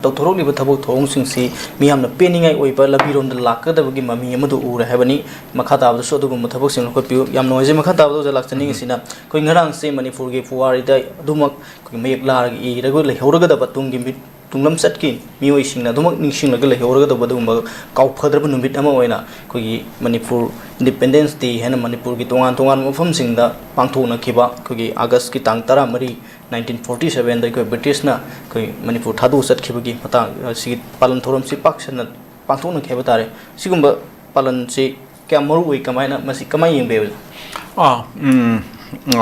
Tautoroliba thabuk thongsingsi miyamna peningai oiba labironda lakadabagi mami amadu ura habani makhatabda so dugum thabuk sing lokpiu yam noise makhatabda jalakchani sina koi ngarang se manipur ge fuwari da dumak koi mayek lar gi ragu le horaga da batung gi tunglam satki mioi singna dumak ningsing laga le horaga da badum kau phadraba numit ama oina koi manipur independence day hena manipur gi tongan tongan mafam singda pangthona khiba koi august ki tang 13 1947 da koi british na koi manipur thadu sat khibagi mata si palan thoram si paksana pangthona kheba tare sigumba palan si kya maru oi kamaina masi kamai yengbe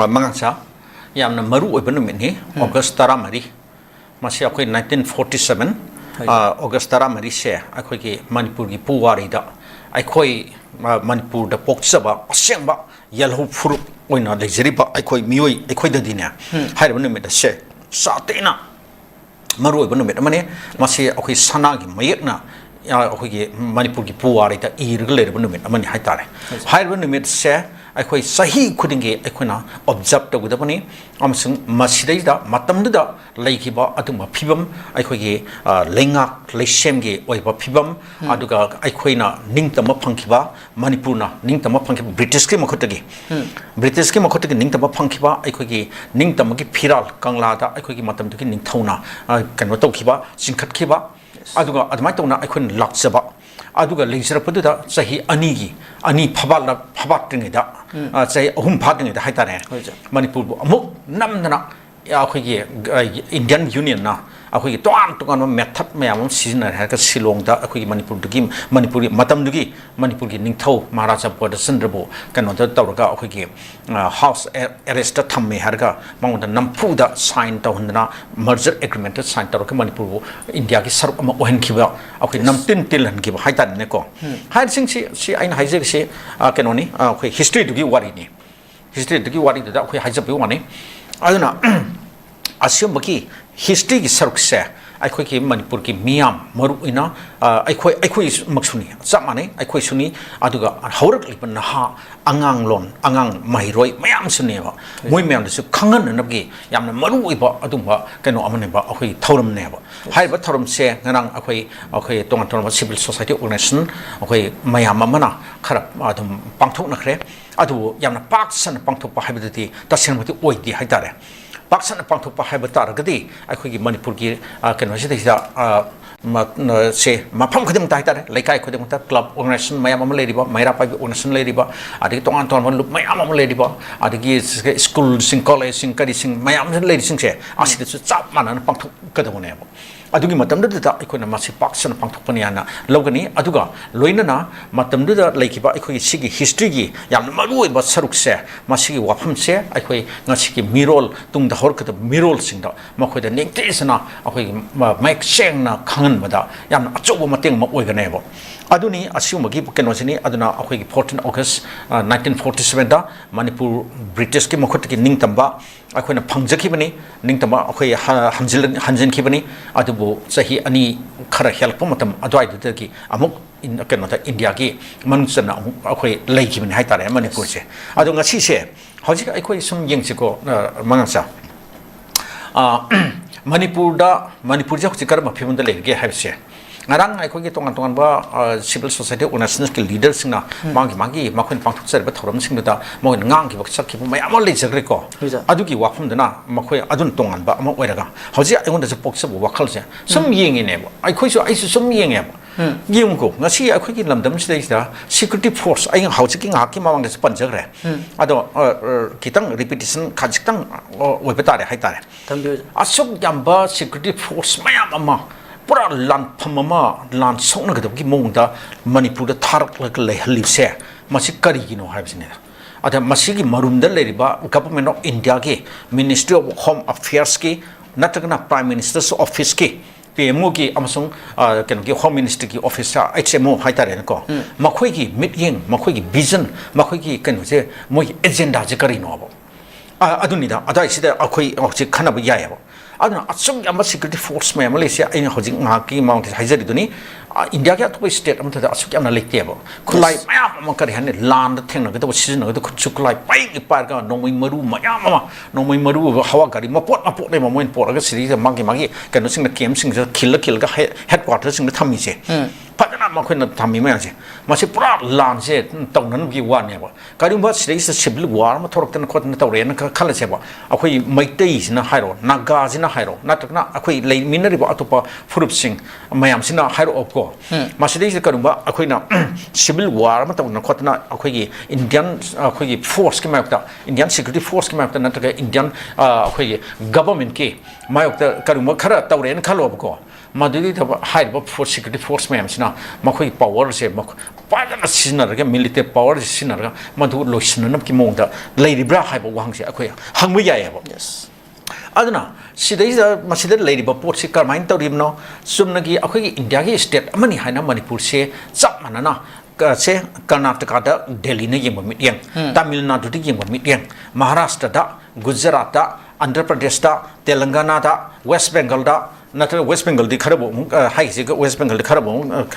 mangangsa yamna maru oi banu meni august 13 masi akoi 1947 august 13 se akoi ki manipur gi puwari da akoi manipur da pokchaba asengba yelho furu oina lejeriba akoi mioi akoi da dine hairba numit da se satena maru oi banu met mane masi akoi sanagi mayekna akoi manipur gi puwari da irga lerba numit amani haitare hairba numit se akoi sahi khudinge akoina observe to gudabani amsung masidai matamda leikiba atuma phibam aikoige lenga leishemge oiba phibam aduga aikoina ningtama phangkiba manipurna ningtama phangkiba british ke makhotagi ningtama phangkiba aikoige ningtama gi phiral kangla da aikoige matamdagi ningthauna kanwa tawkiba singkhatkhiba aduga admai tawna aikoin lakchaba aduga leisrapaduda sahi ani phabatringida sahi ahum phatingida haitare manipur amuk namdana akhoi indian union na akhoi toan method mayam season ha ka silong da akhoi manipuri matam dugi manipur gi ningthau maharaja Brozendra kano da tawraga akhoi house arrest thamme harga mangda nampu da sign tawhundna merger agreement sign tawraka manipur india gi sarp ama ohen khiba akhoi namtin tilan gi haitan ne ko hai sing si ain haije si kano ni akhoi history dugi wari da akhoi haije bi wani aduna asyambaki history gi sarukse akhoi ki manipur ki miyam maru ina akhoi maksuni chamane akhoi suni aduga haurak liban ha angang mairoi mayam suneba moi mayam su khangan nabgi yamna maru iba adumba kano amane ba akhoi thoram neba haiba thoram se ngarang akhoi tonga civil society organization akhoi mayam amana khara adum pangthok nakhre adu yamna paksan pangthok pa haibati tasengmati oidi haitare paksan pangthok pa haibata ragadi akhoi manipur gi kano se mafam khadim tai tare laikai khadim ta club organization mayam am leriba maira pa organization leriba adi tongan lup mayam am leriba adi school sing college sing kari sing mayam leri sing se asida su chap manan pangthok kadamone adugi matamda da ikona masi paksan pangthok paniana logani aduga loinana matamda da laikiba ikoi sigi history gi yam marui ba saruk se masi wafam se ikoi ngasi mirol tungda horkata mirol singda makoi da ningtesana akoi maik seng na khangan bada yam achobo mateng ma oiganebo aduni asumagi kenosini aduna akoi 14 august 1947 da manipur british ki makhot ki ningtamba akoina phangjakhibani ningtamba akoi hanjin khibani adubu sahi ani khara help matam adwai dagi amuk in kenota india ki manuchana akoi leikhibani haitare manipur se adu ngasi se hojik akoi sum yengsiko mangasa manipur ja hojikar mafimunda lege haibse ngarang aikogi tongan ba civil society organizations ki leaders singna mangi makhin pangthok serba thoram singda mo ngang ki baksak ki mayam le jagre ko adugi wafum dana makhoi adun tongan ba ama oiraga hoji aigon da poksa bu wakhal se sum yengi ne ba aikoi so aisu sum yenge ba yeng ko ngasi aikoi ki lamdam sida security force ai hauji ki ngaki mawang da panjagre ado kitang repetition khajitang oibetare haitare asok yamba security force mayam ama pura lan phamama lan sokna gadabgi mongda manipur da tharak le halipse masi kari gino habsine ada masigi marumda leriba government of india ke ministry of home affairs ke natagna prime minister's office ke pmo ki amasung ken ki home ministry ki office hmo haitare ko makhoi ki meeting makhoi ki vision makhoi ki ken je moi agenda je kari no abo adunida adai sida akhoi khana ba yaya aduna asum yam security force me malaysia ai hojing nga ki mount haizari duni india ke atop state am thada asuk yam na lekte bo khulai mayam ma kari han land thengna ga to season ga to chuklai pai par ga nomoi maru mayam ma nomoi maru hawa gari mapot ne moin por ga siri magi magi kanu sing na kem sing khil ga headquarters sing na thami se padana ma khoina thami ma se ma se pura land se tong nan gi wan ne ba kari ba siri se civil war ma thorok tan khot na tawre na khala se ba akhoi maitai sina hairo naga sina hairo natakna akhoi lei minari ba atopa furup sing mayam sina hairo opko masidi se karumba akhoi na civil war ma tawna khot na akhoi gi indian akhoi gi force ki mayokta indian security force ki mayokta nataka indian akhoi gi government ki mayokta karumba khara tawre na khalo opko madudi the high for security force mayam sina makhoi power se mak padana sina ga military power sina ga madu loisna nam ki mongda lady bra hai ba wang se akhoi hangmu ya ba yes aduna sidai masida lady ba pot se karmain tawrim no sumna gi akhoi india gi state amani haina manipur se chap manana se karnataka da delhi na yeng mit yang tamil nadu di yeng mit yang maharashtra da gujarat da andhra pradesh da telangana da west bengal da natra west bengal di kharabo hai se west bengal di kharabo